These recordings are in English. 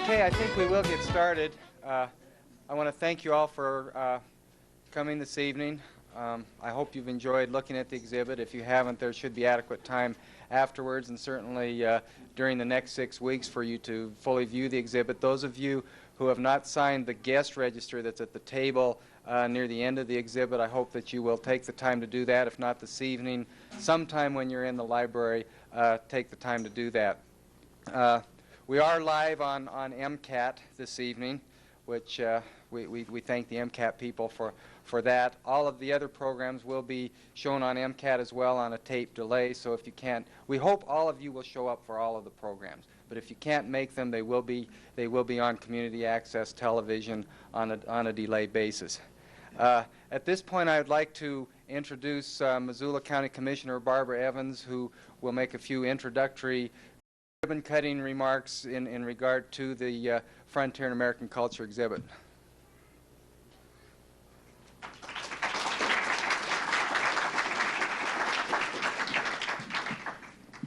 Okay, I think we will get started. I want to thank you all for coming this evening. I hope you've enjoyed looking at the exhibit. If you haven't, there should be adequate time afterwards and certainly during the next 6 weeks for you to fully view the exhibit. Those of you who have not signed the guest register that's at the table near the end of the exhibit, I hope that you will take the time to do that. If not this evening, sometime when you're in the library, take the time to do that. We are live on MCAT this evening, which we thank the MCAT people for that. All of the other programs will be shown on MCAT as well on a tape delay, so if you can't, we hope all of you will show up for all of the programs. But if you can't make them, they will be on community access television on a delay basis. At this point, I would like to introduce Missoula County Commissioner Barbara Evans, who will make a few introductory ribbon-cutting remarks in regard to the Frontier and American Culture exhibit.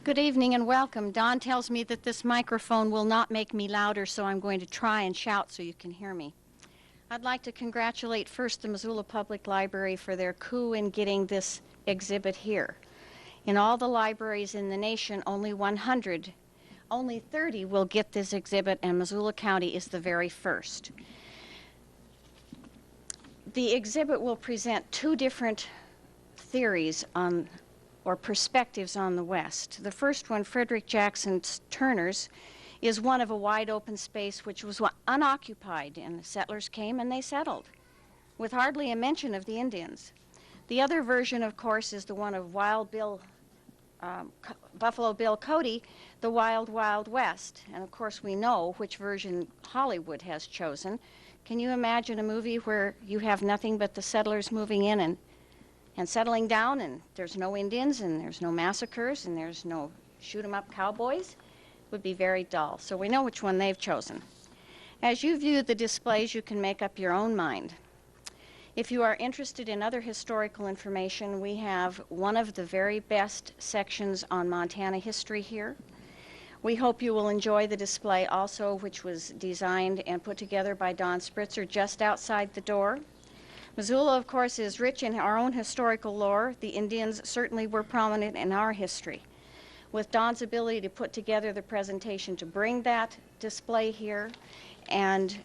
Good evening and welcome. Don tells me that this microphone will not make me louder, so I'm going to try and shout so you can hear me. I'd like to congratulate first the Missoula Public Library for their coup in getting this exhibit here. In all the libraries in the nation, only 30 will get this exhibit, and Missoula County is the very first. The exhibit will present two different theories or perspectives on the West. The first one, Frederick Jackson Turner's, is one of a wide open space which was unoccupied, and the settlers came and they settled, with hardly a mention of the Indians. The other version, of course, is the one of Buffalo Bill Cody, The Wild Wild West. And of course we know which version Hollywood has chosen. Can you imagine a movie where you have nothing but the settlers moving in and settling down, and there's no Indians and there's no massacres and there's no shoot-'em-up cowboys? It would be very dull. So we know which one they've chosen. As you view the displays, you can make up your own mind. If you are interested in other historical information, we have one of the very best sections on Montana history here. We hope you will enjoy the display also, which was designed and put together by Don Spritzer just outside the door. Missoula, of course, is rich in our own historical lore. The Indians certainly were prominent in our history. With Don's ability to put together the presentation to bring that display here, and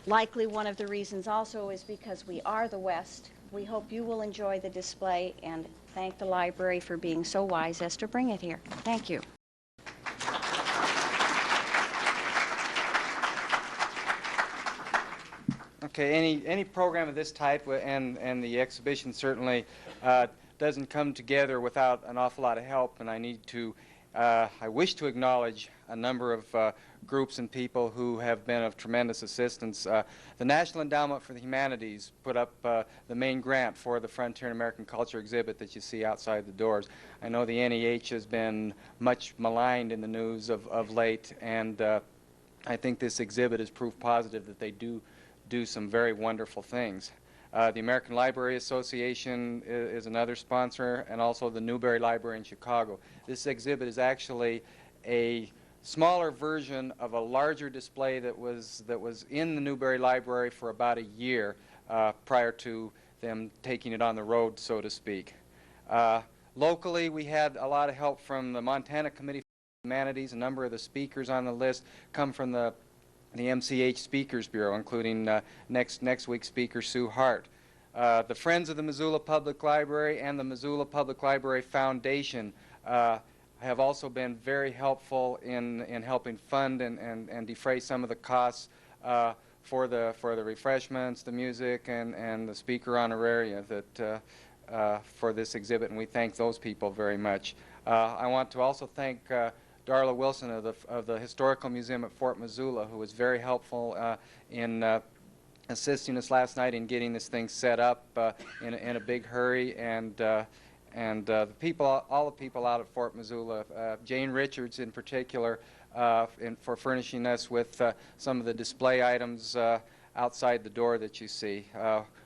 likely one of the reasons also is because we are the West. We hope you will enjoy the display and thank the library for being so wise as to bring it here. Thank you. Okay, any program of this type, and the exhibition certainly doesn't come together without an awful lot of help, and I wish to acknowledge a number of groups and people who have been of tremendous assistance. The National Endowment for the Humanities put up the main grant for the Frontier and American Culture exhibit that you see outside the doors. I know the NEH has been much maligned in the news of late, and I think this exhibit is proof positive that they do some very wonderful things. The American Library Association is another sponsor, and also the Newberry Library in Chicago. This exhibit is actually a smaller version of a larger display that was in the Newberry Library for about a year prior to them taking it on the road, so to speak. Locally, we had a lot of help from the Montana Committee for Humanities. A number of the speakers on the list come from the MCH Speakers Bureau, including next week's speaker, Sue Hart. The Friends of the Missoula Public Library and the Missoula Public Library Foundation have also been very helpful in helping fund and defray some of the costs for the refreshments, the music, and the speaker honoraria that for this exhibit, and we thank those people very much. I want to also thank Darla Wilson of the Historical Museum at Fort Missoula, who was very helpful in assisting us last night in getting this thing set up in a big hurry, and the people, all the people out at Fort Missoula, Jane Richards in particular, for furnishing us with some of the display items outside the door that you see.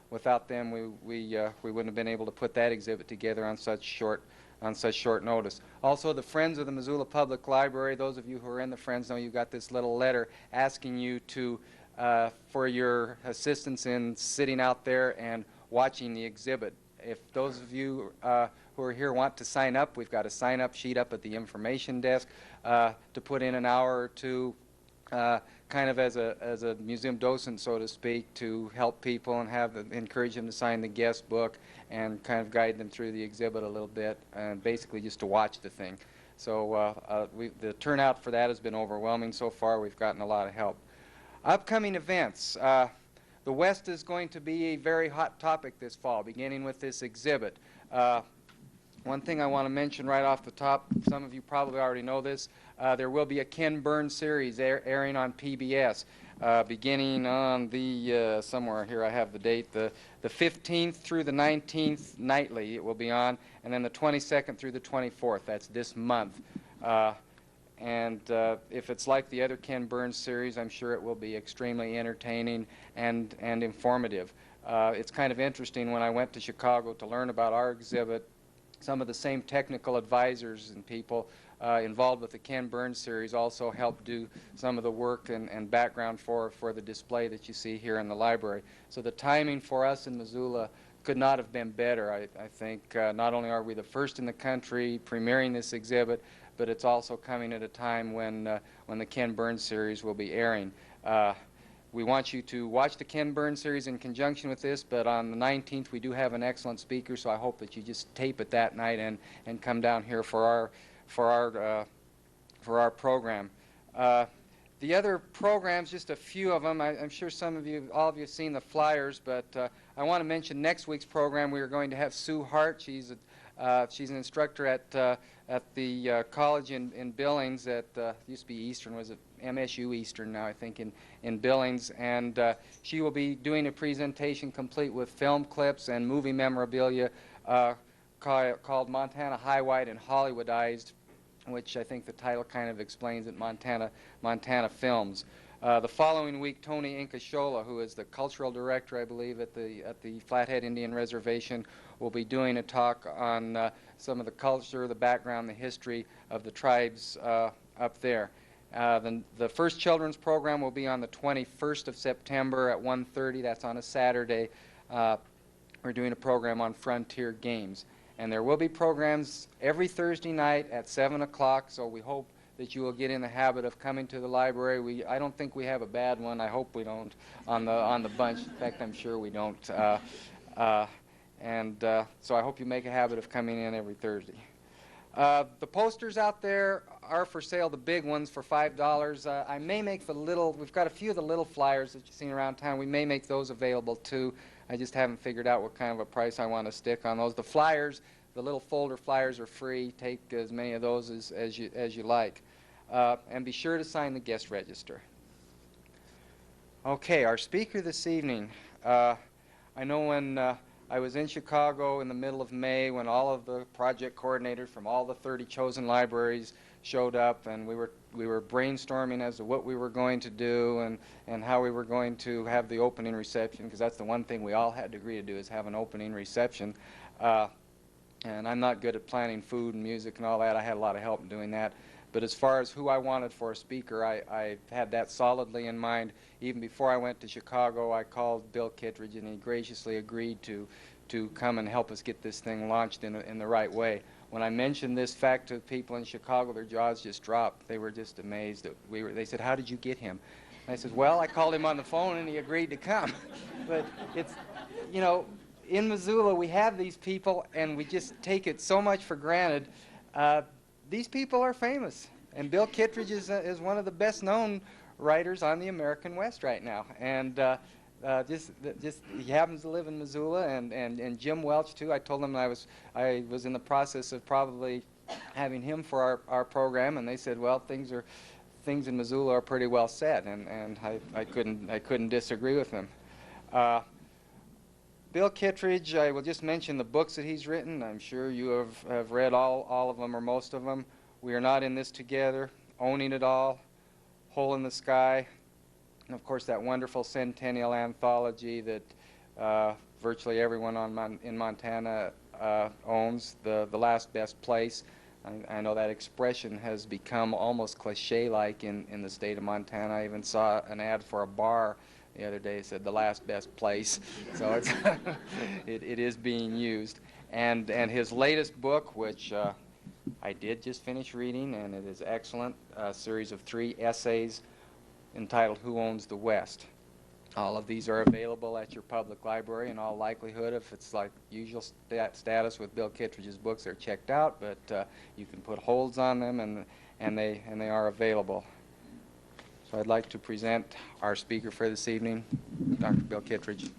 Without them, we wouldn't have been able to put that exhibit together on such short on such short notice. Also, the Friends of the Missoula Public Library, those of you who are in the Friends know you got this little letter asking you to, for your assistance in sitting out there and watching the exhibit. If those of you who are here want to sign up, we've got a sign-up sheet up at the information desk to put in an hour or two, kind of as a museum docent, so to speak, to help people and encourage them to sign the guest book and kind of guide them through the exhibit a little bit, and basically just to watch the thing. So the turnout for that has been overwhelming so far. We've gotten a lot of help. Upcoming events. The West is going to be a very hot topic this fall, beginning with this exhibit. One thing I want to mention right off the top, some of you probably already know this, there will be a Ken Burns series airing on PBS beginning on the, somewhere here I have the date, the 15th through the 19th nightly it will be on, and then the 22nd through the 24th, that's this month. And if it's like the other Ken Burns series, I'm sure it will be extremely entertaining and informative. It's kind of interesting, when I went to Chicago to learn about our exhibit, some of the same technical advisors and people involved with the Ken Burns series also helped do some of the work and background for the display that you see here in the library. So the timing for us in Missoula could not have been better. I think not only are we the first in the country premiering this exhibit, but it's also coming at a time when the Ken Burns series will be airing. We want you to watch the Ken Burns series in conjunction with this, but on the 19th we do have an excellent speaker, so I hope that you just tape it that night and come down here for our program. The other programs, just a few of them, I'm sure all of you have seen the flyers, but I want to mention next week's program. We are going to have Sue Hart. She's an instructor at the college in Billings at, used to be Eastern, was it MSU Eastern now, I think, in Billings, and she will be doing a presentation complete with film clips and movie memorabilia called Montana Highlight and Hollywoodized, which I think the title kind of explains it, Montana Films. The following week, Tony Incashola, who is the cultural director, I believe, at the Flathead Indian Reservation, will be doing a talk on some of the culture, the background, the history of the tribes up there. The first children's program will be on the 21st of September at 1:30. That's on a Saturday. We're doing a program on frontier games. And there will be programs every Thursday night at 7 o'clock, so we hope that you will get in the habit of coming to the library. I don't think we have a bad one. I hope we don't on the bunch. In fact, I'm sure we don't. So I hope you make a habit of coming in every Thursday. The posters out there are for sale, the big ones for $5. I may make we've got a few of the little flyers that you've seen around town. We may make those available too. I just haven't figured out what kind of a price I want to stick on those. The flyers, the little folder flyers, are free. Take as many of those as you like. And be sure to sign the guest register. Okay, our speaker this evening. I know when I was in Chicago in the middle of May, when all of the project coordinators from all the 30 chosen libraries showed up, and we were brainstorming as to what we were going to do and how we were going to have the opening reception, because that's the one thing we all had to agree to do, is have an opening reception. And I'm not good at planning food and music and all that. I had a lot of help in doing that. But as far as who I wanted for a speaker, I had that solidly in mind. Even before I went to Chicago, I called Bill Kittredge, and he graciously agreed to come and help us get this thing launched in the right way. When I mentioned this fact to people in Chicago, their jaws just dropped. They were just amazed. They said, "How did you get him?" And I said, "Well, I called him on the phone, and he agreed to come." But it's, in Missoula, we have these people, and we just take it so much for granted. These people are famous, and Bill Kittredge is one of the best-known writers on the American West right now, and just he happens to live in Missoula, and Jim Welch too. I told them I was in the process of probably having him for our program, and they said, well, things in Missoula are pretty well set, and I couldn't disagree with them. Bill Kittredge, I will just mention the books that he's written. I'm sure you have read all of them or most of them. We Are Not in This Together, Owning It All, Hole in the Sky, and of course that wonderful Centennial Anthology that virtually everyone in Montana owns, the last best place. I know that expression has become almost cliche-like in the state of Montana. I even saw an ad for a bar the other day that said the last best place. So it's it is being used. And his latest book, which I did just finish reading, and it is excellent, a series of 3 essays entitled Who Owns the West? All of these are available at your public library. In all likelihood, if it's like usual status with Bill Kittredge's books, they're checked out, but you can put holds on them, and they are available. So I'd like to present our speaker for this evening, Dr. Bill Kittredge.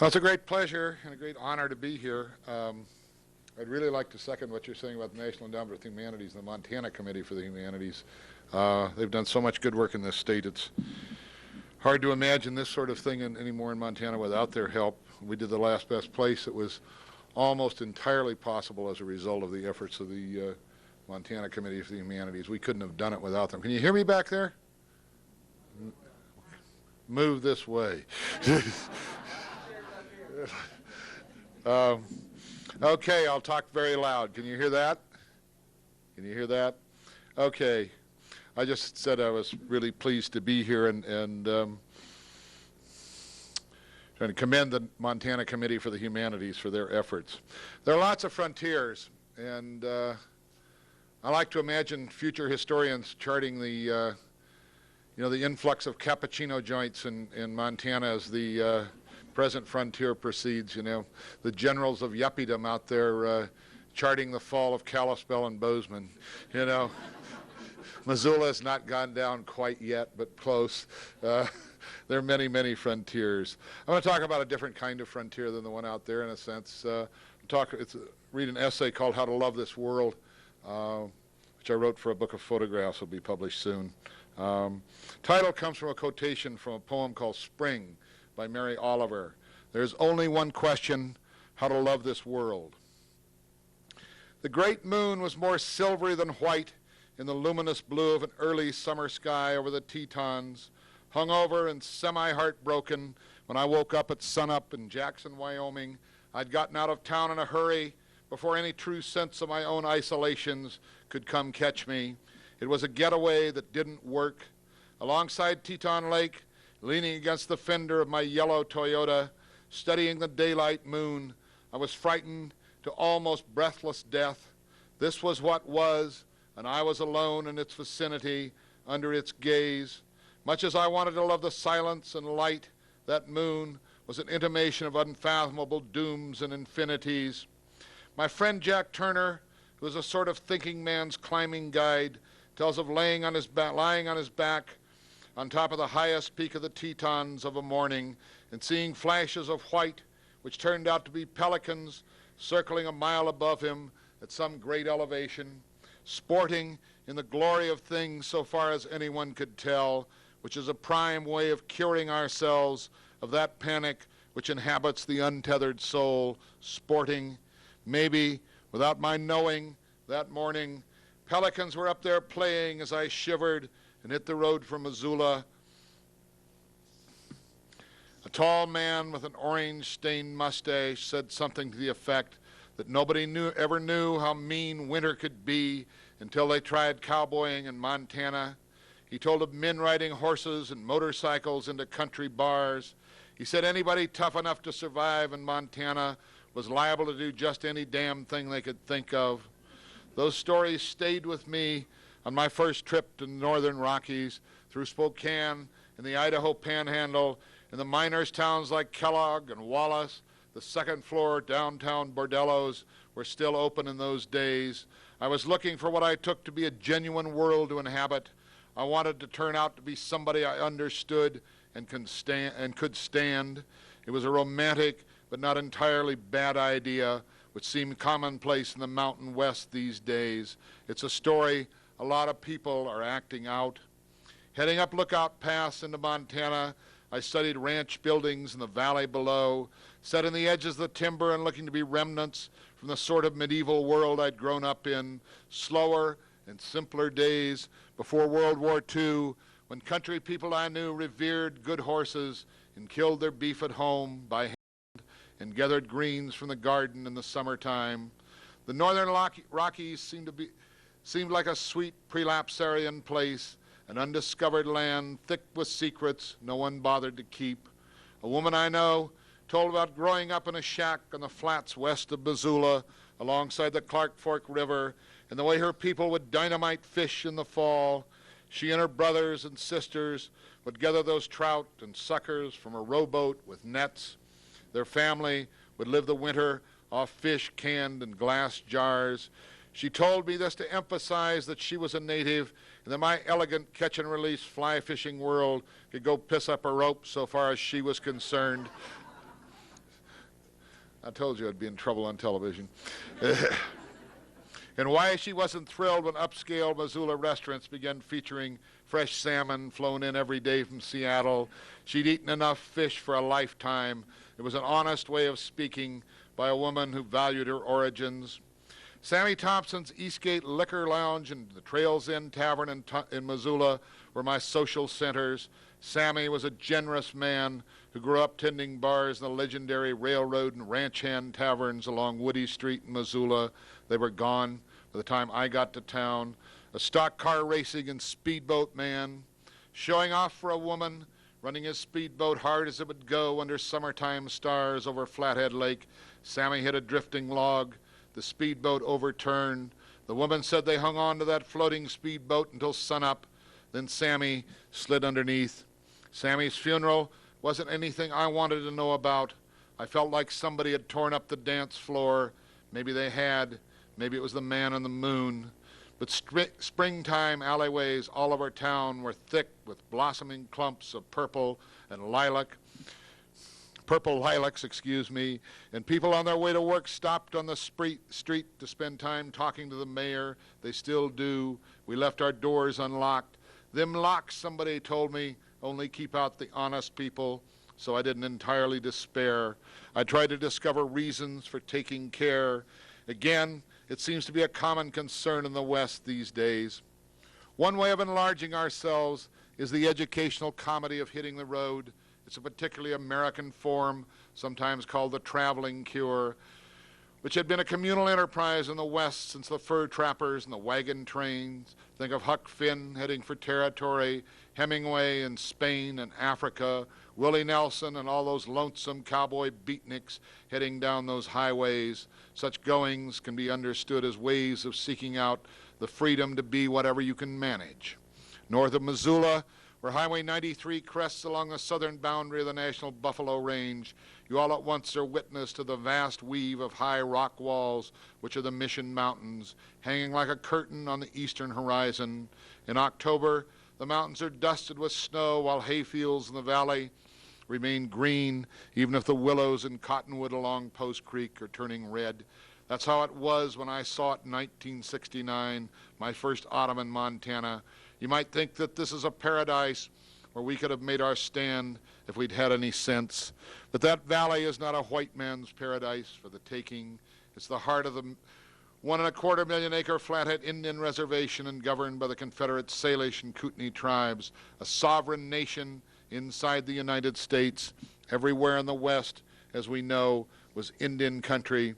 Well, it's a great pleasure and a great honor to be here. I'd really like to second what you're saying about the National Endowment for the Humanities and the Montana Committee for the Humanities. They've done so much good work in this state. It's hard to imagine this sort of thing anymore in Montana without their help. We did the last best place. It was almost entirely possible as a result of the efforts of the Montana Committee for the Humanities. We couldn't have done it without them. Can you hear me back there? Move this way. Okay, I'll talk very loud. Can you hear that? Can you hear that? Okay. I just said I was really pleased to be here and trying to commend the Montana Committee for the Humanities for their efforts. There are lots of frontiers, and I like to imagine future historians charting the the influx of cappuccino joints in Montana as the present frontier proceeds. The generals of yuppiedom out there charting the fall of Kalispell and Bozeman. Missoula has not gone down quite yet, but close. There are many, many frontiers. I'm going to talk about a different kind of frontier than the one out there, in a sense. Read an essay called How to Love This World, which I wrote for a book of photographs. Will be published soon. Title comes from a quotation from a poem called Spring by Mary Oliver. There's only one question: how to love this world. The great moon was more silvery than white in the luminous blue of an early summer sky over the Tetons, hung over and semi-heartbroken when I woke up at sunup in Jackson, Wyoming. I'd gotten out of town in a hurry before any true sense of my own isolations could come catch me. It was a getaway that didn't work. Alongside Teton Lake, leaning against the fender of my yellow Toyota, studying the daylight moon, I was frightened to almost breathless death. This was what was, and I was alone in its vicinity, under its gaze. Much as I wanted to love the silence and light, that moon was an intimation of unfathomable dooms and infinities. My friend Jack Turner, who is a sort of thinking man's climbing guide, tells of lying on his back on top of the highest peak of the Tetons of a morning and seeing flashes of white, which turned out to be pelicans circling a mile above him at some great elevation, sporting in the glory of things so far as anyone could tell, which is a prime way of curing ourselves of that panic which inhabits the untethered soul, sporting. Maybe, without my knowing, that morning, pelicans were up there playing as I shivered and hit the road for Missoula. A tall man with an orange-stained mustache said something to the effect that nobody ever knew how mean winter could be until they tried cowboying in Montana. He told of men riding horses and motorcycles into country bars. He said anybody tough enough to survive in Montana was liable to do just any damn thing they could think of. Those stories stayed with me on my first trip to the northern Rockies, through Spokane and the Idaho Panhandle, in the miners' towns like Kellogg and Wallace. The second-floor downtown bordellos were still open in those days. I was looking for what I took to be a genuine world to inhabit. I wanted to turn out to be somebody I understood and could stand. It was a romantic but not entirely bad idea, which seemed commonplace in the Mountain West these days. It's a story a lot of people are acting out. Heading up Lookout Pass into Montana, I studied ranch buildings in the valley below, set in the edges of the timber and looking to be remnants from the sort of medieval world I'd grown up in. Slower and simpler days, Before World War II, when country people I knew revered good horses and killed their beef at home by hand and gathered greens from the garden in the summertime, the northern Rockies seemed like a sweet prelapsarian place, an undiscovered land thick with secrets no one bothered to keep. A woman I know told about growing up in a shack on the flats west of Missoula alongside the Clark Fork River and the way her people would dynamite fish in the fall. She and her brothers and sisters would gather those trout and suckers from a rowboat with nets. Their family would live the winter off fish canned in glass jars. She told me this to emphasize that she was a native and that my elegant catch-and-release fly fishing world could go piss up a rope so far as she was concerned. I told you I'd be in trouble on television. And why she wasn't thrilled when upscale Missoula restaurants began featuring fresh salmon flown in every day from Seattle. She'd eaten enough fish for a lifetime. It was an honest way of speaking by a woman who valued her origins. Sammy Thompson's Eastgate Liquor Lounge and the Trails Inn Tavern in Missoula were my social centers. Sammy was a generous man who grew up tending bars in the legendary railroad and ranch hand taverns along Woody Street in Missoula. They were gone by the time I got to town. A stock car racing and speedboat man, showing off for a woman, running his speedboat hard as it would go under summertime stars over Flathead Lake. Sammy hit a drifting log. The speedboat overturned. The woman said they hung on to that floating speedboat until sunup. Then Sammy slid underneath. Sammy's funeral wasn't anything I wanted to know about. I felt like somebody had torn up the dance floor. Maybe they had. Maybe it was the man on the moon. But springtime alleyways all over town were thick with blossoming clumps of purple lilacs, and people on their way to work stopped on the street to spend time talking to the mayor. They still do. We left our doors unlocked. Them locks, somebody told me, only keep out the honest people, so I didn't entirely despair. I tried to discover reasons for taking care. Again, it seems to be a common concern in the West these days. One way of enlarging ourselves is the educational comedy of hitting the road. It's a particularly American form, sometimes called the traveling cure, which had been a communal enterprise in the West since the fur trappers and the wagon trains. Think of Huck Finn heading for territory, Hemingway in Spain and Africa, Willie Nelson and all those lonesome cowboy beatniks heading down those highways. Such goings can be understood as ways of seeking out the freedom to be whatever you can manage. North of Missoula, where Highway 93 crests along the southern boundary of the National Buffalo Range, you all at once are witness to the vast weave of high rock walls, which are the Mission Mountains, hanging like a curtain on the eastern horizon. In October, the mountains are dusted with snow, while hayfields in the valley remain green, even if the willows and cottonwood along Post Creek are turning red. That's how it was when I saw it in 1969, my first autumn in Montana. You might think that this is a paradise where we could have made our stand if we'd had any sense. But that valley is not a white man's paradise for the taking. It's the heart of the 1.25 million acre Flathead Indian Reservation and governed by the Confederate Salish and Kootenai tribes, a sovereign nation inside the United States. Everywhere in the West, as we know, was Indian country.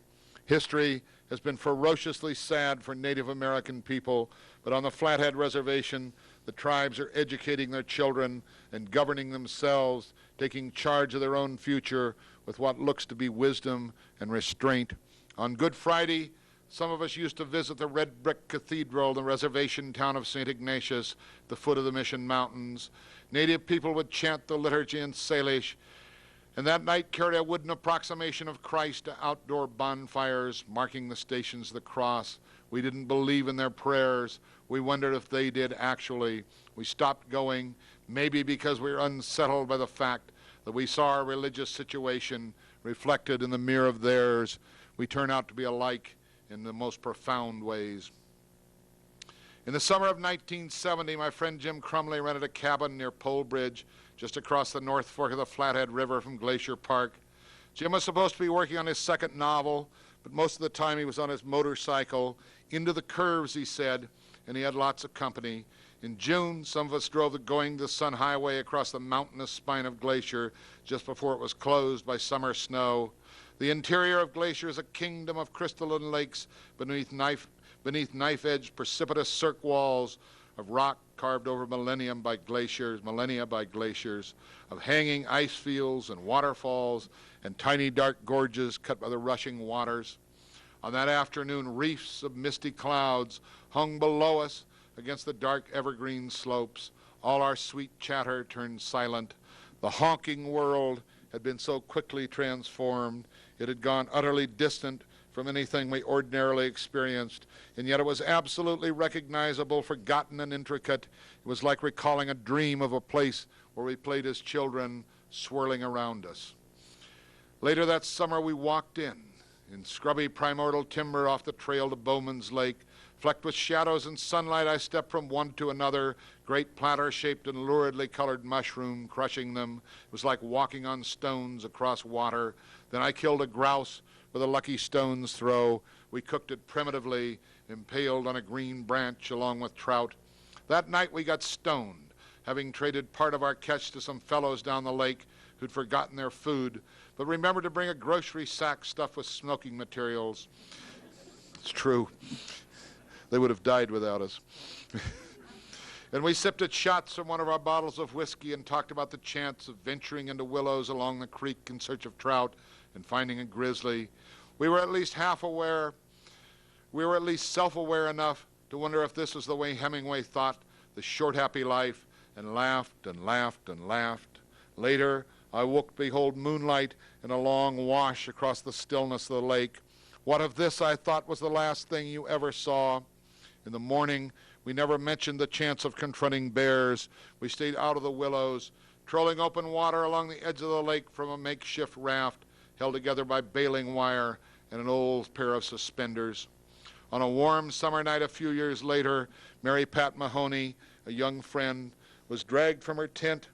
History has been ferociously sad for Native American people, but on the Flathead Reservation, the tribes are educating their children and governing themselves, taking charge of their own future with what looks to be wisdom and restraint. On Good Friday, some of us used to visit the red brick cathedral in the reservation town of St. Ignatius, at the foot of the Mission Mountains. Native people would chant the liturgy in Salish, and that night carried a wooden approximation of Christ to outdoor bonfires marking the stations of the cross. We didn't believe in their prayers. We wondered if they did actually. We stopped going, maybe because we were unsettled by the fact that we saw our religious situation reflected in the mirror of theirs. We turn out to be alike in the most profound ways. In the summer of 1970, my friend Jim Crumley rented a cabin near Pole Bridge, just across the North Fork of the Flathead River from Glacier Park. Jim was supposed to be working on his second novel, but most of the time he was on his motorcycle. Into the curves, he said, and he had lots of company. In June, some of us drove the Going to the Sun Highway across the mountainous spine of Glacier just before it was closed by summer snow. The interior of Glacier is a kingdom of crystalline lakes beneath knife-edged precipitous cirque walls of rock carved over millennia by glaciers, of hanging ice fields and waterfalls and tiny dark gorges cut by the rushing waters. On that afternoon, reefs of misty clouds hung below us against the dark evergreen slopes. All our sweet chatter turned silent. The honking world had been so quickly transformed. It had gone utterly distant from anything we ordinarily experienced, and yet it was absolutely recognizable, forgotten and intricate. It was like recalling a dream of a place where we played as children, swirling around us. Later that summer we walked in scrubby primordial timber off the trail to Bowman's Lake. Flecked with shadows and sunlight, I stepped from one to another, great platter-shaped and luridly colored mushroom, crushing them. It was like walking on stones across water. Then I killed a grouse with a lucky stone's throw. We cooked it primitively, impaled on a green branch along with trout. That night we got stoned, having traded part of our catch to some fellows down the lake who'd forgotten their food, but remembered to bring a grocery sack stuffed with smoking materials. It's true. They would have died without us. And we sipped at shots from one of our bottles of whiskey and talked about the chance of venturing into willows along the creek in search of trout and finding a grizzly. We were at least self-aware enough to wonder if this was the way Hemingway thought the short, happy life, and laughed and laughed and laughed. Later, I woke to behold moonlight in a long wash across the stillness of the lake. What if this, I thought, was the last thing you ever saw? In the morning, we never mentioned the chance of confronting bears. We stayed out of the willows, trolling open water along the edge of the lake from a makeshift raft held together by baling wire and an old pair of suspenders. On a warm summer night a few years later, Mary Pat Mahoney, a young friend, was dragged from her tent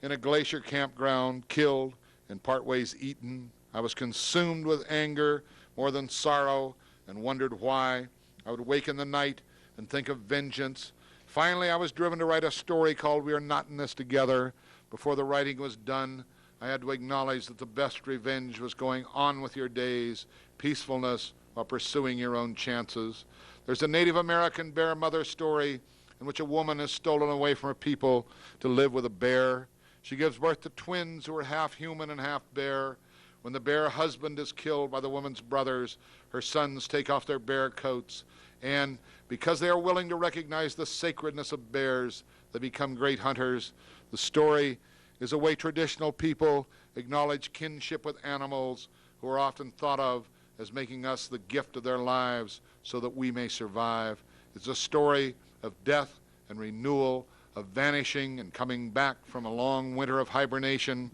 in a glacier campground, killed and part ways eaten. I was consumed with anger more than sorrow and wondered why. I would wake in the night and think of vengeance. Finally, I was driven to write a story called We Are Not in This Together. Before the writing was done, I had to acknowledge that the best revenge was going on with your days, peacefulness while pursuing your own chances. There's a Native American bear mother story in which a woman is stolen away from her people to live with a bear. She gives birth to twins who are half human and half bear. When the bear husband is killed by the woman's brothers, her sons take off their bear coats, and because they are willing to recognize the sacredness of bears, they become great hunters. The story is a way traditional people acknowledge kinship with animals who are often thought of as making us the gift of their lives so that we may survive. It's a story of death and renewal, of vanishing and coming back from a long winter of hibernation.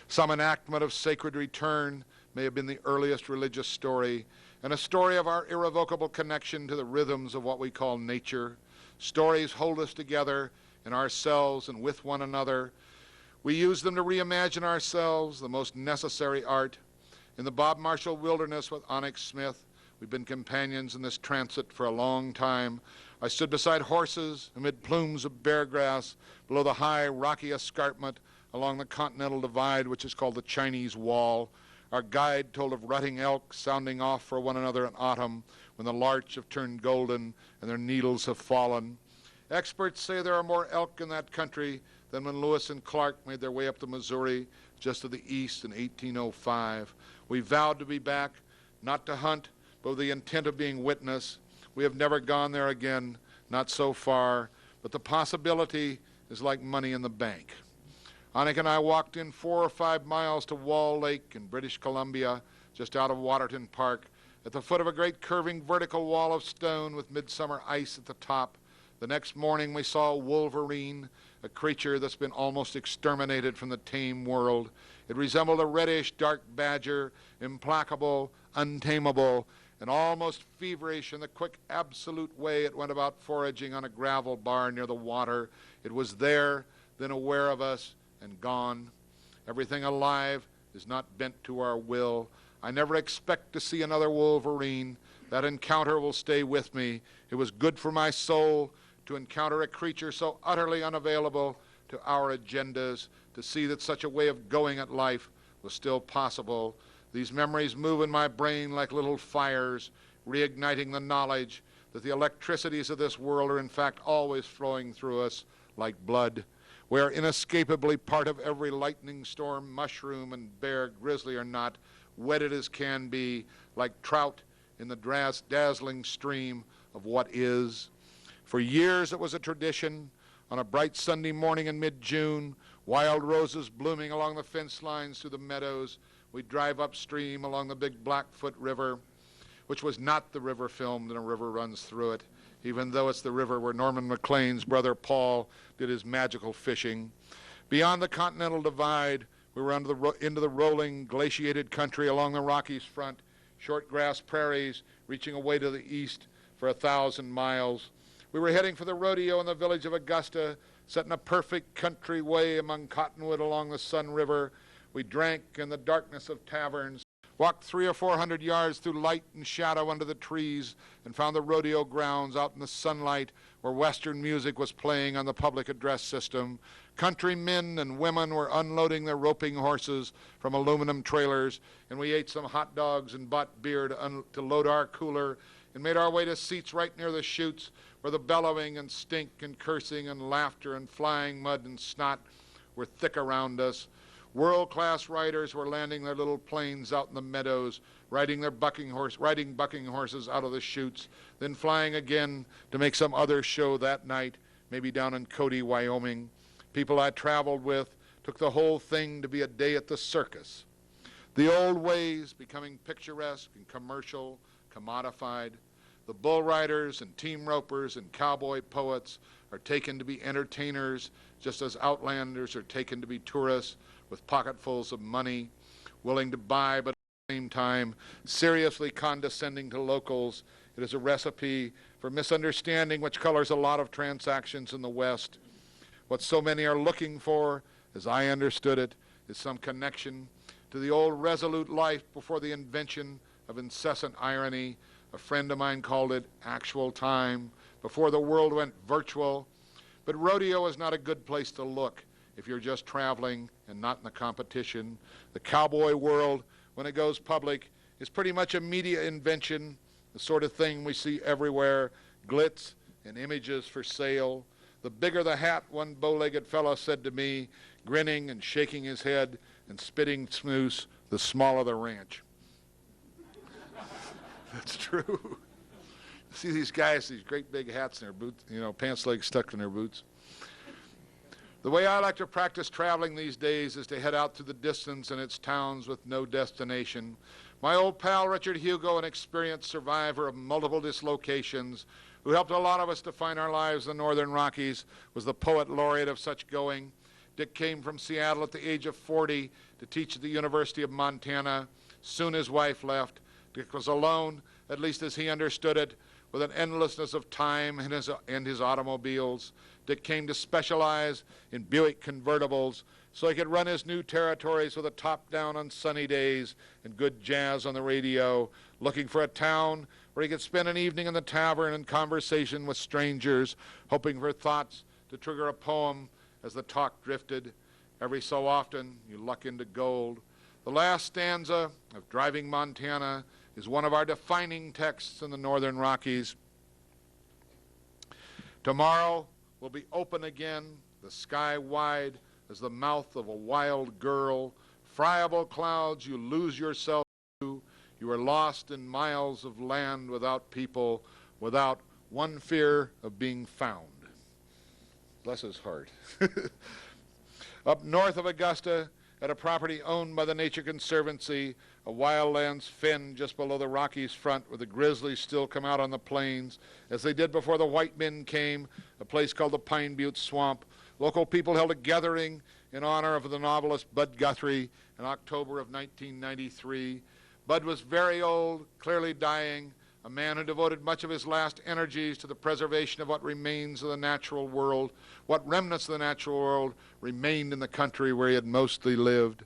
Some enactment of sacred return may have been the earliest religious story, and a story of our irrevocable connection to the rhythms of what we call nature. Stories hold us together in ourselves and with one another. We use them to reimagine ourselves, the most necessary art. In the Bob Marshall Wilderness with Onyx Smith, we've been companions in this transit for a long time. I stood beside horses amid plumes of bear grass below the high, rocky escarpment along the Continental Divide, which is called the Chinese Wall. Our guide told of rutting elk sounding off for one another in autumn when the larch have turned golden and their needles have fallen. Experts say there are more elk in that country than when Lewis and Clark made their way up the Missouri just to the east in 1805. We vowed to be back, not to hunt, but with the intent of being witness. We have never gone there again, not so far, but the possibility is like money in the bank. Annika and I walked in 4 or 5 miles to Wall Lake in British Columbia, just out of Waterton Park, at the foot of a great curving vertical wall of stone with midsummer ice at the top. The next morning we saw a wolverine, a creature that's been almost exterminated from the tame world. It resembled a reddish dark badger, implacable, untamable, and almost feverish in the quick, absolute way it went about foraging on a gravel bar near the water. It was there, then aware of us, and gone. Everything alive is not bent to our will. I never expect to see another wolverine. That encounter will stay with me. It was good for my soul to encounter a creature so utterly unavailable to our agendas, to see that such a way of going at life was still possible. These memories move in my brain like little fires, reigniting the knowledge that the electricities of this world are in fact always flowing through us like blood. We are inescapably part of every lightning storm, mushroom and bear, grizzly or not, wedded as can be, like trout in the dazzling stream of what is. For years it was a tradition. On a bright Sunday morning in mid-June, wild roses blooming along the fence lines through the meadows, we'd drive upstream along the big Blackfoot River, which was not the river filmed and a river runs through it, even though it's the river where Norman Maclean's brother Paul did his magical fishing. Beyond the Continental Divide, we were into the rolling, glaciated country along the Rockies front, short grass prairies reaching away to the east for 1,000 miles. We were heading for the rodeo in the village of Augusta, set in a perfect country way among cottonwood along the Sun River. We drank in the darkness of taverns, walked 300 or 400 yards through light and shadow under the trees, and found the rodeo grounds out in the sunlight where Western music was playing on the public address system. Country men and women were unloading their roping horses from aluminum trailers, and we ate some hot dogs and bought beer to load our cooler and made our way to seats right near the chutes where the bellowing and stink and cursing and laughter and flying mud and snot were thick around us. World-class riders were landing their little planes out in the meadows, riding bucking horses out of the chutes, then flying again to make some other show that night, maybe down in Cody, Wyoming. People I traveled with took the whole thing to be a day at the circus. The old ways becoming picturesque and commercial, commodified. The bull riders and team ropers and cowboy poets are taken to be entertainers, just as outlanders are taken to be tourists with pocketfuls of money, willing to buy, but at the same time seriously condescending to locals. It is a recipe for misunderstanding which colors a lot of transactions in the West. What so many are looking for, as I understood it, is some connection to the old resolute life before the invention of incessant irony. A friend of mine called it actual time, before the world went virtual. But rodeo is not a good place to look if you're just traveling and not in the competition. The cowboy world, when it goes public, is pretty much a media invention, the sort of thing we see everywhere, glitz and images for sale. The bigger the hat, one bow-legged fellow said to me, grinning and shaking his head and spitting snooze, the smaller the ranch. That's true. See these guys, these great big hats in their boots, pants legs stuck in their boots. The way I like to practice traveling these days is to head out to the distance in its towns with no destination. My old pal Richard Hugo, an experienced survivor of multiple dislocations, who helped a lot of us to find our lives in the Northern Rockies, was the poet laureate of such going. Dick came from Seattle at the age of 40 to teach at the University of Montana. Soon his wife left. Dick was alone, at least as he understood it, with an endlessness of time in his automobiles. Dick came to specialize in Buick convertibles so he could run his new territories with a top down on sunny days and good jazz on the radio, looking for a town where he could spend an evening in the tavern in conversation with strangers, hoping for thoughts to trigger a poem as the talk drifted. Every so often, you luck into gold. The last stanza of Driving Montana is one of our defining texts in the Northern Rockies. Tomorrow will be open again, the sky wide as the mouth of a wild girl. Friable clouds you lose yourself to. You are lost in miles of land without people, without one fear of being found. Bless his heart. Up north of Augusta, at a property owned by the Nature Conservancy, a wildlands fen just below the Rockies front where the grizzlies still come out on the plains, as they did before the white men came, a place called the Pine Butte Swamp. Local people held a gathering in honor of the novelist Bud Guthrie in October of 1993. Bud was very old, clearly dying, a man who devoted much of his last energies to the preservation of what remains of the natural world. What remnants of the natural world remained in the country where he had mostly lived.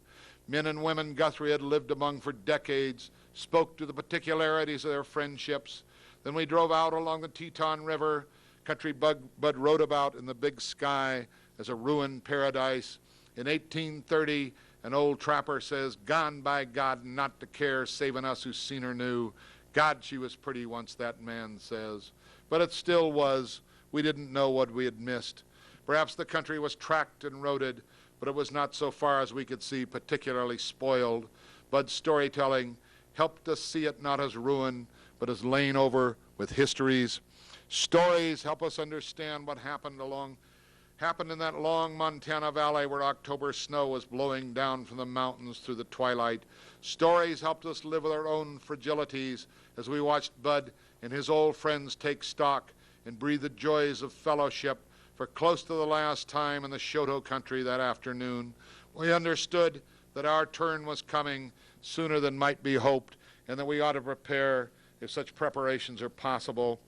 Men and women Guthrie had lived among for decades spoke to the particularities of their friendships. Then we drove out along the Teton River, country Bud wrote about in The Big Sky as a ruined paradise. In 1830, an old trapper says, "Gone by God, not to care, saving us who seen her knew. God, she was pretty once," that man says. But it still was. We didn't know what we had missed. Perhaps the country was tracked and roaded, but it was not, so far as we could see, particularly spoiled. Bud's storytelling helped us see it not as ruin, but as lain over with histories. Stories help us understand what happened in that long Montana valley where October snow was blowing down from the mountains through the twilight. Stories helped us live with our own fragilities as we watched Bud and his old friends take stock and breathe the joys of fellowship for close to the last time in the Shoto country that afternoon. We understood that our turn was coming sooner than might be hoped, and that we ought to prepare if such preparations are possible.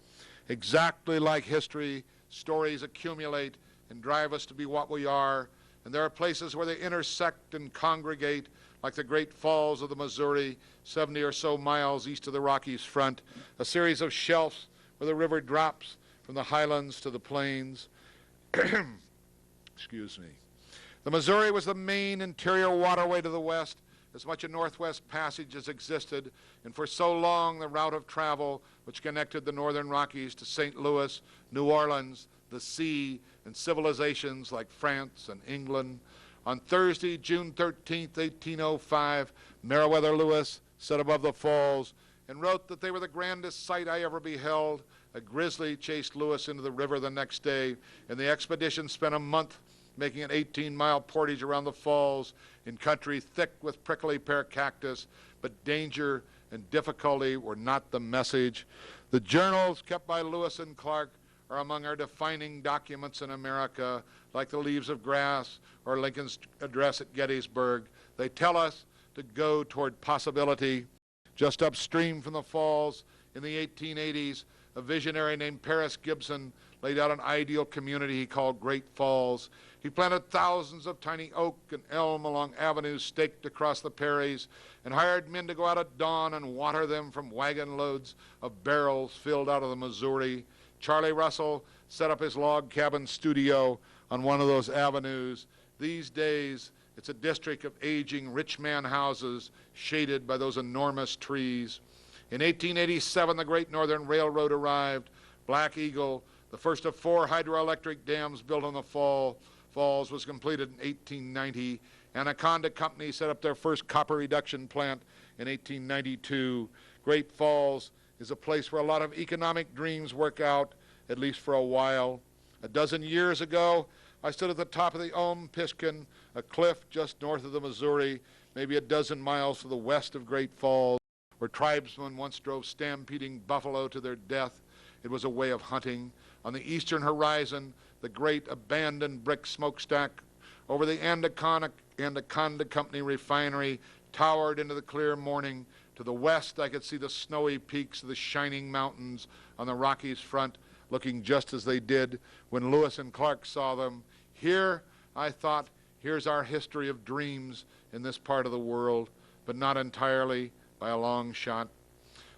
Exactly like history, stories accumulate and drive us to be what we are, and there are places where they intersect and congregate, like the Great Falls of the Missouri, 70 or so miles east of the Rockies front, a series of shelves where the river drops from the highlands to the plains. Excuse me. The Missouri was the main interior waterway to the west, as much a northwest passage as existed, and for so long the route of travel which connected the northern Rockies to St. Louis, New Orleans, the sea, and civilizations like France and England. On Thursday, June 13th, 1805, Meriwether Lewis sat above the falls and wrote that they were the grandest sight I ever beheld. A grizzly chased Lewis into the river the next day, and the expedition spent a month making an 18-mile portage around the falls in country thick with prickly pear cactus, but danger and difficulty were not the message. The journals kept by Lewis and Clark are among our defining documents in America, like the Leaves of Grass or Lincoln's address at Gettysburg. They tell us to go toward possibility. Just upstream from the falls in the 1880s, a visionary named Paris Gibson laid out an ideal community he called Great Falls. He planted thousands of tiny oak and elm along avenues staked across the prairies and hired men to go out at dawn and water them from wagon loads of barrels filled out of the Missouri. Charlie Russell set up his log cabin studio on one of those avenues. These days, it's a district of aging rich man houses shaded by those enormous trees. In 1887, the Great Northern Railroad arrived. Black Eagle, the first of 4 hydroelectric dams built on the falls, was completed in 1890. Anaconda Company set up their first copper reduction plant in 1892. Great Falls is a place where a lot of economic dreams work out, at least for a while. A dozen years ago, I stood at the top of the Piskin, a cliff just north of the Missouri, maybe a dozen miles to the west of Great Falls, where tribesmen once drove stampeding buffalo to their death. It was a way of hunting. On the eastern horizon, the great abandoned brick smokestack over the Anaconda Company refinery towered into the clear morning. To the west, I could see the snowy peaks of the shining mountains on the Rockies front, looking just as they did when Lewis and Clark saw them. Here, I thought, here's our history of dreams in this part of the world, but not entirely by a long shot.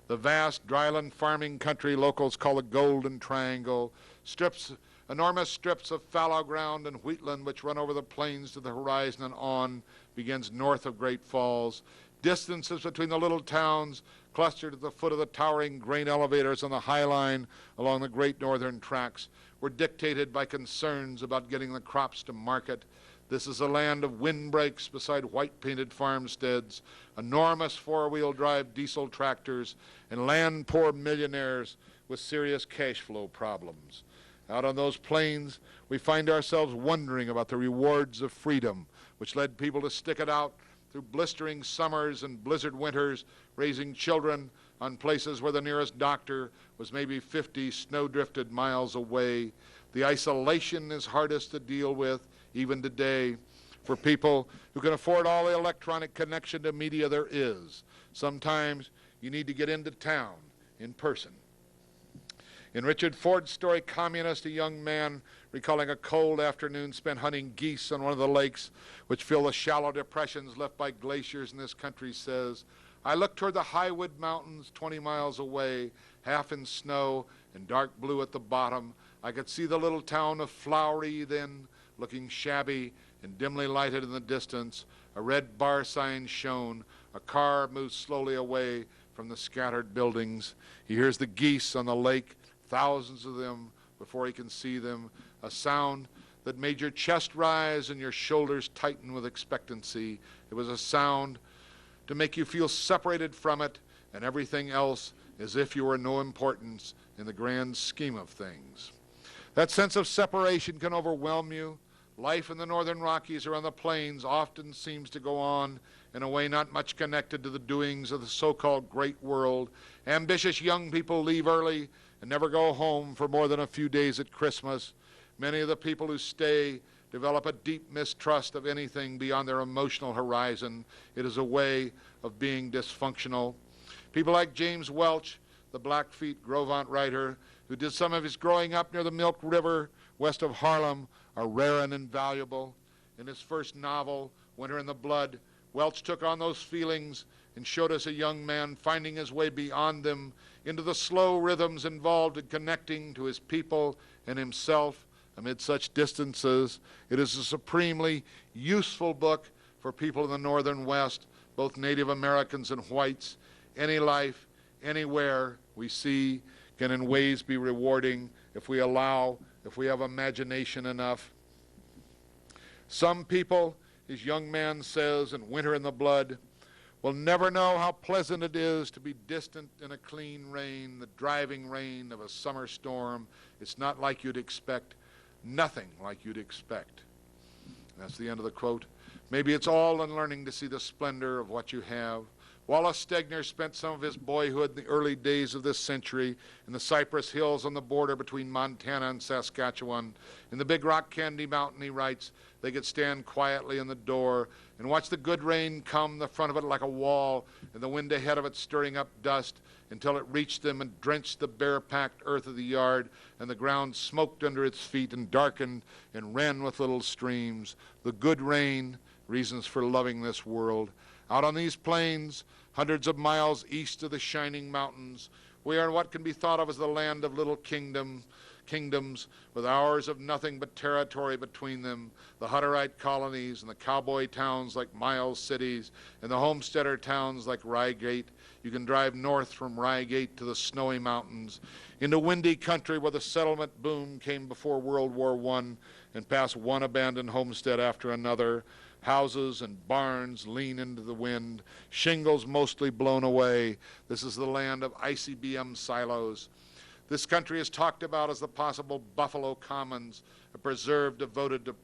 The vast dryland farming country locals call the Golden Triangle, enormous strips of fallow ground and wheatland which run over the plains to the horizon and on, begins north of Great Falls. Distances between the little towns clustered at the foot of the towering grain elevators on the High Line along the Great Northern tracks were dictated by concerns about getting the crops to market. This is a land of windbreaks beside white-painted farmsteads, enormous four-wheel drive diesel tractors, and land-poor millionaires with serious cash flow problems. Out on those plains, we find ourselves wondering about the rewards of freedom, which led people to stick it out through blistering summers and blizzard winters, raising children on places where the nearest doctor was maybe 50 snow-drifted miles away. The isolation is hardest to deal with, even today, for people who can afford all the electronic connection to media there is. Sometimes you need to get into town in person. In Richard Ford's story, Communist, a young man recalling a cold afternoon spent hunting geese on one of the lakes which fill the shallow depressions left by glaciers in this country says, "I looked toward the Highwood Mountains 20 miles away, half in snow and dark blue at the bottom. I could see the little town of Flowery then, looking shabby and dimly lighted in the distance. A red bar sign shone. A car moves slowly away from the scattered buildings. He hears the geese on the lake, thousands of them before he can see them. A sound that made your chest rise and your shoulders tighten with expectancy. It was a sound to make you feel separated from it and everything else as if you were no importance in the grand scheme of things. That sense of separation can overwhelm you. Life in the northern Rockies or on the plains often seems to go on in a way not much connected to the doings of the so-called great world. Ambitious young people leave early and never go home for more than a few days at Christmas. Many of the people who stay develop a deep mistrust of anything beyond their emotional horizon. It is a way of being dysfunctional. People like James Welch, the Blackfeet Gros-Ventre writer, who did some of his growing up near the Milk River west of Harlem, are rare and invaluable. In his first novel, Winter in the Blood, Welch took on those feelings and showed us a young man finding his way beyond them into the slow rhythms involved in connecting to his people and himself amid such distances. It is a supremely useful book for people in the Northern West, both Native Americans and whites. Any life, anywhere we see can in ways be rewarding if we allow, if we have imagination enough. Some people, his young man says in Winter in the Blood, will never know how pleasant it is to be distant in a clean rain, the driving rain of a summer storm. It's not like you'd expect, nothing like you'd expect. That's the end of the quote. Maybe it's all in learning to see the splendor of what you have. Wallace Stegner spent some of his boyhood in the early days of this century in the Cypress Hills on the border between Montana and Saskatchewan. In the Big Rock Candy Mountain, he writes, they could stand quietly in the door and watch the good rain come the front of it like a wall and the wind ahead of it stirring up dust until it reached them and drenched the bare-packed earth of the yard, and the ground smoked under its feet and darkened and ran with little streams. The good rain, reasons for loving this world. Out on these plains, hundreds of miles east of the shining mountains, we are in what can be thought of as the land of little kingdoms, with hours of nothing but territory between them, the Hutterite colonies and the cowboy towns like Miles cities and the homesteader towns like Rygate. You can drive north from Rygate to the snowy mountains, into windy country where the settlement boom came before World War I, and past one abandoned homestead after another. Houses and barns lean into the wind, shingles mostly blown away. This is the land of ICBM silos. This country is talked about as the possible Buffalo Commons, a preserve devoted to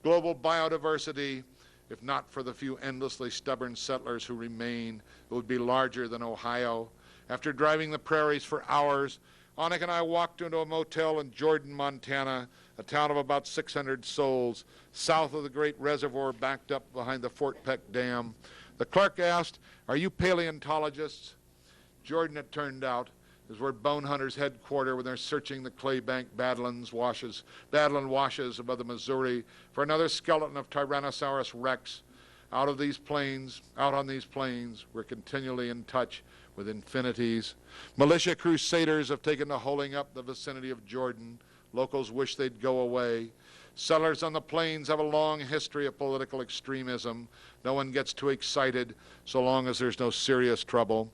global biodiversity. If not for the few endlessly stubborn settlers who remain, it would be larger than Ohio. After driving the prairies for hours, Onik and I walked into a motel in Jordan, Montana, a town of about 600 souls, south of the great reservoir backed up behind the Fort Peck Dam. The clerk asked, "Are you paleontologists?" Jordan, it turned out, is where bone hunters headquarter when they're searching the claybank Badland washes above the Missouri for another skeleton of Tyrannosaurus rex. Out on these plains, we're continually in touch with infinities. Militia crusaders have taken to holding up the vicinity of Jordan. Locals wish they'd go away. Settlers on the plains have a long history of political extremism. No one gets too excited so long as there's no serious trouble.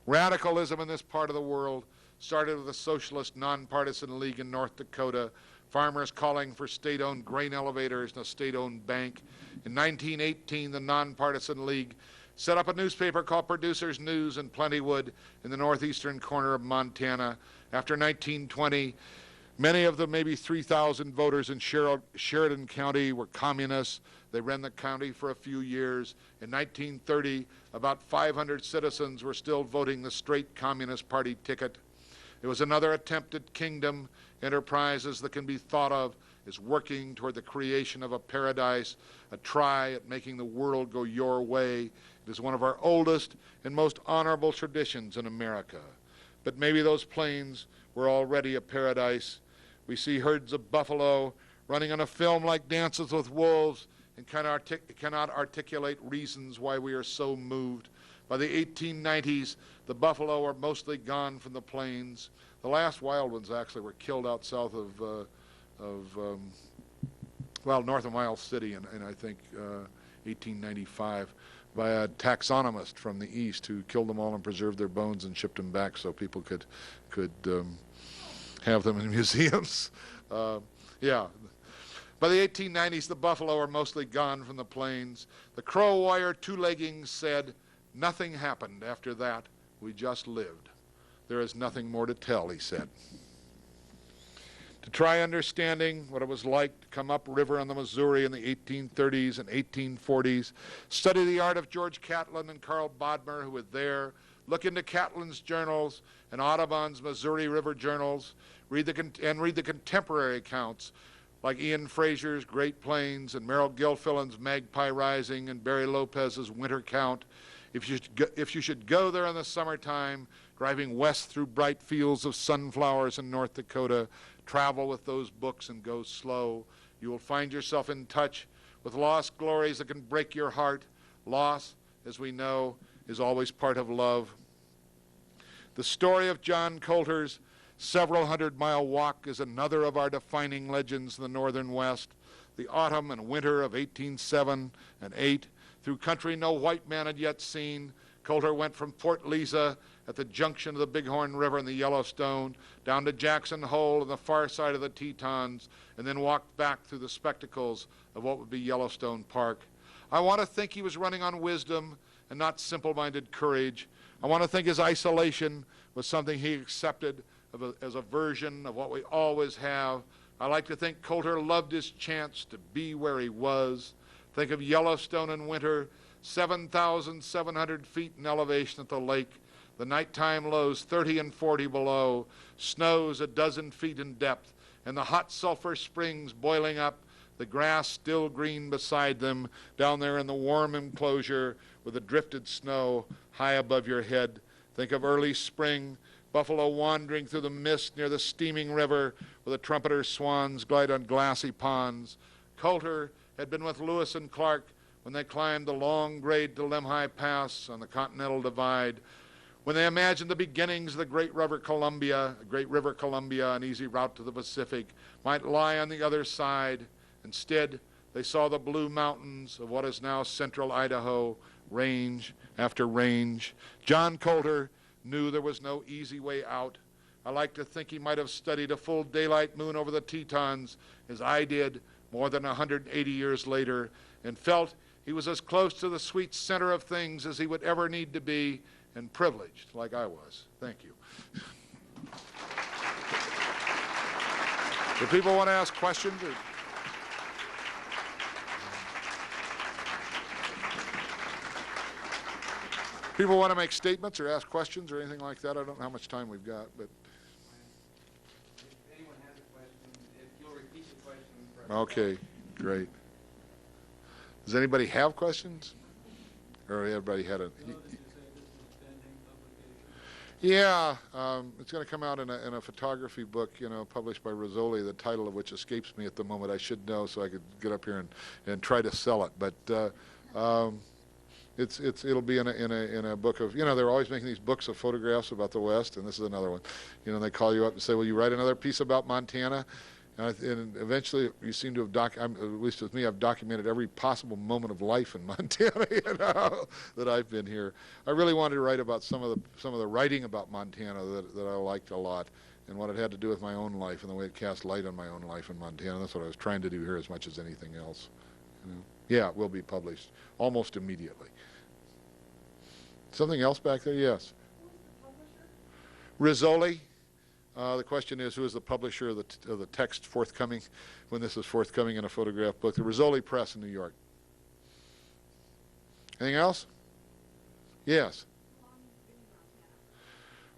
Radicalism in this part of the world started with the Socialist Nonpartisan League in North Dakota, farmers calling for state-owned grain elevators and a state-owned bank. In 1918, the Nonpartisan League set up a newspaper called Producers News in Plentywood in the northeastern corner of Montana. After 1920, many of the maybe 3,000 voters in Sheridan County were communists. They ran the county for a few years. In 1930, about 500 citizens were still voting the straight Communist Party ticket. It was another attempt at kingdom enterprises that can be thought of as working toward the creation of a paradise, a try at making the world go your way. It is one of our oldest and most honorable traditions in America. But maybe those plains were already a paradise. We see herds of buffalo running on a film like Dances with Wolves and cannot articulate reasons why we are so moved. By the 1890s, the buffalo are mostly gone from the plains. The last wild ones actually were killed out south of well, north of Miles City in I think 1895 by a taxonomist from the east who killed them all and preserved their bones and shipped them back so people could have them in museums. Yeah. By the 1890s, the buffalo are mostly gone from the plains. The crow warrior two-leggings said, "Nothing happened after that. We just lived. There is nothing more to tell," he said. To try understanding what it was like to come upriver on the Missouri in the 1830s and 1840s, study the art of George Catlin and Carl Bodmer, who were there, look into Catlin's journals and Audubon's Missouri River journals, read the contemporary accounts like Ian Fraser's Great Plains and Merrill Gilfillan's Magpie Rising and Barry Lopez's Winter Count. If you should go there in the summertime, driving west through bright fields of sunflowers in North Dakota, travel with those books and go slow. You will find yourself in touch with lost glories that can break your heart. Loss, as we know, is always part of love. The story of John Coulter's several hundred-mile walk is another of our defining legends in the Northern West. The autumn and winter of 1807 and 8, through country no white man had yet seen, Coulter went from Fort Lisa at the junction of the Bighorn River and the Yellowstone down to Jackson Hole on the far side of the Tetons, and then walked back through the spectacles of what would be Yellowstone Park. I want to think he was running on wisdom and not simple-minded courage. I want to think his isolation was something he accepted as a version of what we always have. I like to think Coulter loved his chance to be where he was. Think of Yellowstone in winter, 7,700 feet in elevation at the lake, the nighttime lows 30 and 40 below, snows a dozen feet in depth, and the hot sulfur springs boiling up, the grass still green beside them, down there in the warm enclosure with the drifted snow high above your head. Think of early spring, buffalo wandering through the mist near the steaming river where the trumpeter swans glide on glassy ponds. Coulter had been with Lewis and Clark when they climbed the long grade to Lemhi Pass on the Continental Divide, when they imagined the beginnings of the Great River Columbia, an easy route to the Pacific, might lie on the other side. Instead, they saw the blue mountains of what is now central Idaho, range after range. John Coulter knew there was no easy way out. I like to think he might have studied a full daylight moon over the Tetons, as I did more than 180 years later, and felt he was as close to the sweet center of things as he would ever need to be, and privileged like I was. Thank you. Do people want to ask questions? People want to make statements or ask questions or anything like that? I don't know how much time we've got, but. If anyone has a question, if you'll repeat the question for us. Okay, great. Does anybody have questions? Or everybody had a... Yeah, it's going to come out in a photography book, published by Rizzoli, the title of which escapes me at the moment. I should know so I could get up here and try to sell it. But it'll be in a book of, they're always making these books of photographs about the West, and this is another one. They call you up and say, "Will you write another piece about Montana?" And eventually, you seem to have, at least with me, I've documented every possible moment of life in Montana, that I've been here. I really wanted to write about some of the writing about Montana that I liked a lot, and what it had to do with my own life and the way it cast light on my own life in Montana. That's what I was trying to do here as much as anything else. Yeah, it will be published almost immediately. Something else back there? Yes. Rizzoli. The question is, who is the publisher of the text forthcoming when this is forthcoming in a photograph book? The Rizzoli Press in New York. Anything else? Yes.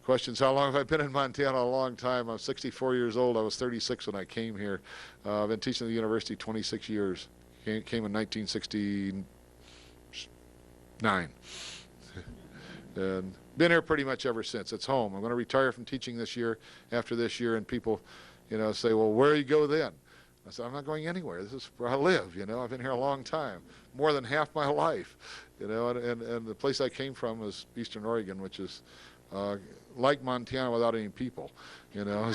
Questions, how long have I been in Montana? A long time. I'm 64 years old. I was 36 when I came here. I've been teaching at the university 26 years. Came in 1969. And been here pretty much ever since. It's home. I'm going to retire from teaching this year, after this year, and people, say, "Well, where do you go then?" I said, "I'm not going anywhere. This is where I live, I've been here a long time, more than half my life, and the place I came from is Eastern Oregon, which is like Montana without any people, you know,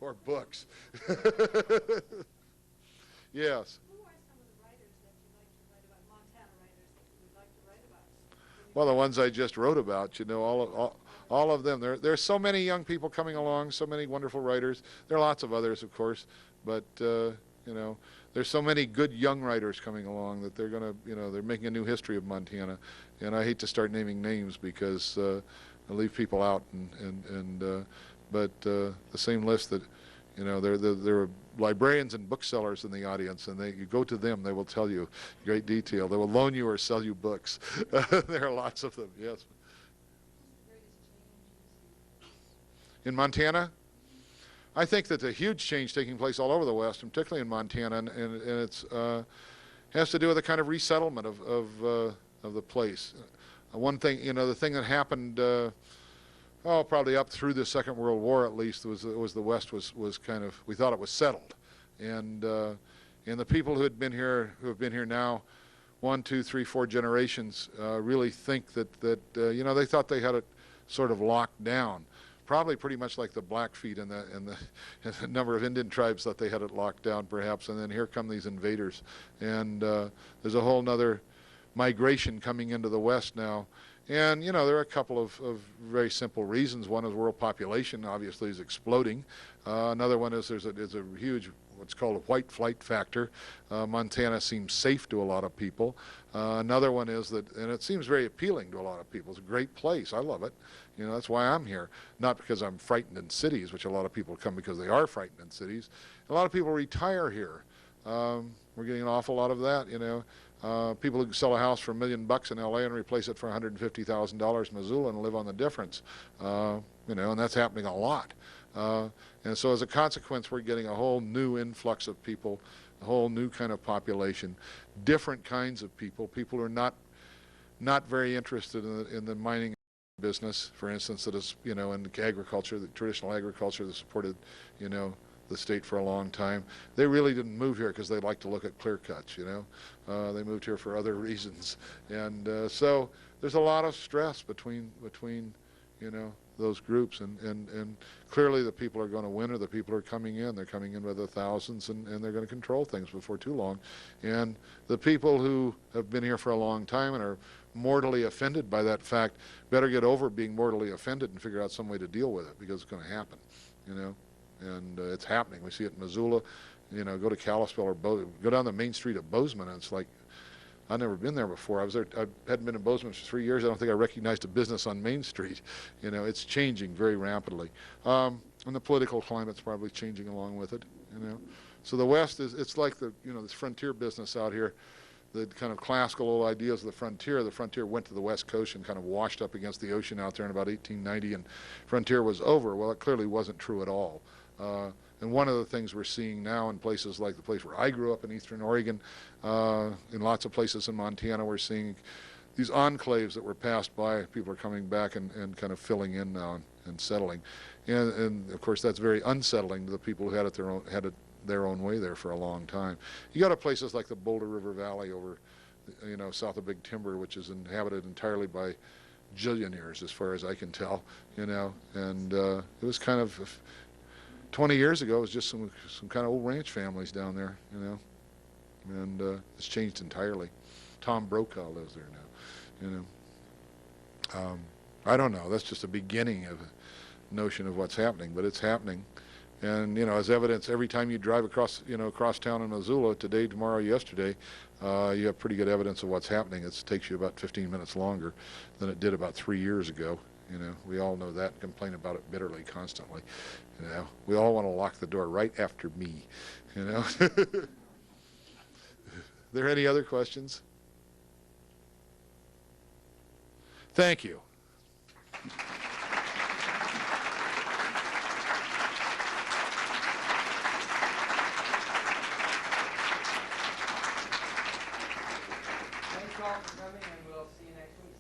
or books. Yes. Who are some of the writers that you like to write about, Montana writers that you would like to write about? Well, the ones I just wrote about, you know, all of them. There's so many young people coming along, so many wonderful writers. There are lots of others, of course, but you know, there's so many good young writers coming along that they're going to, you know, they're making a new history of Montana. And I hate to start naming names because I leave people out, but the same list that, you know, there are librarians and booksellers in the audience, and you go to them, they will tell you great detail. They will loan you or sell you books. There are lots of them, yes. In Montana, I think that a huge change taking place all over the West, and particularly in Montana, and it's has to do with the kind of resettlement of the place. One thing, you know, the thing that happened, probably up through the Second World War at least, was the West was kind of, we thought it was settled, and the people who have been here now, 1, 2, 3, 4 generations, really think that you know, they thought they had it sort of locked down. Probably pretty much like the Blackfeet and the number of Indian tribes that they had it locked down, perhaps. And then here come these invaders, and there's a whole nother migration coming into the West now. And you know, there are a couple of very simple reasons. One is world population obviously is exploding. Another one is there's a huge what's called a white flight factor. Montana seems safe to a lot of people. Another one is that, and it seems very appealing to a lot of people. It's a great place. I love it. You know, that's why I'm here. Not because I'm frightened in cities, which a lot of people come because they are frightened in cities. A lot of people retire here. We're getting an awful lot of that, you know. People who sell a house for $1 million in LA and replace it for $150,000 in Missoula and live on the difference. You know, and that's happening a lot. And so as a consequence, we're getting a whole new influx of people, a whole new kind of population, different kinds of people who are not very interested in the mining business, for instance, that is, you know, in agriculture, the traditional agriculture that supported, you know, the state for a long time. They really didn't move here because they like to look at clear cuts, you know. They moved here for other reasons. And so there's a lot of stress between you know, those groups, and clearly the people are going to win, or the people are coming in. They're coming in by the thousands, and they're going to control things before too long. And the people who have been here for a long time and are mortally offended by that fact better get over being mortally offended and figure out some way to deal with it, because it's going to happen, you know. And it's happening. We see it in Missoula. You know, go to Kalispell or go down the main street of Bozeman, and it's like, I've never been there before. I was there. I hadn't been in Bozeman for 3 years. I don't think I recognized a business on Main Street. You know, it's changing very rapidly, and the political climate's probably changing along with it. You know, so the West it's like the, you know, this frontier business out here. The kind of classical old ideas of the frontier. The frontier went to the West Coast and kind of washed up against the ocean out there in about 1890, and frontier was over. Well, it clearly wasn't true at all. And one of the things we're seeing now in places like the place where I grew up in Eastern Oregon, in lots of places in Montana, we're seeing these enclaves that were passed by. People are coming back and kind of filling in now and settling. And of course, that's very unsettling to the people who had it their own way there for a long time. You go to places like the Boulder River Valley over, you know, south of Big Timber, which is inhabited entirely by jillionaires, as far as I can tell, you know, and it was kind of 20 years ago, it was just some kind of old ranch families down there, you know, and it's changed entirely. Tom Brokaw lives there now, you know. I don't know. That's just the beginning of a notion of what's happening, but it's happening. And, you know, as evidence, every time you drive across town in Missoula, today, tomorrow, yesterday, you have pretty good evidence of what's happening. It takes you about 15 minutes longer than it did about 3 years ago. You know, we all know that and complain about it bitterly, constantly. You know, we all want to lock the door right after me, you know. Are there any other questions? Thank you. Thanks all for coming, and we'll see you next week.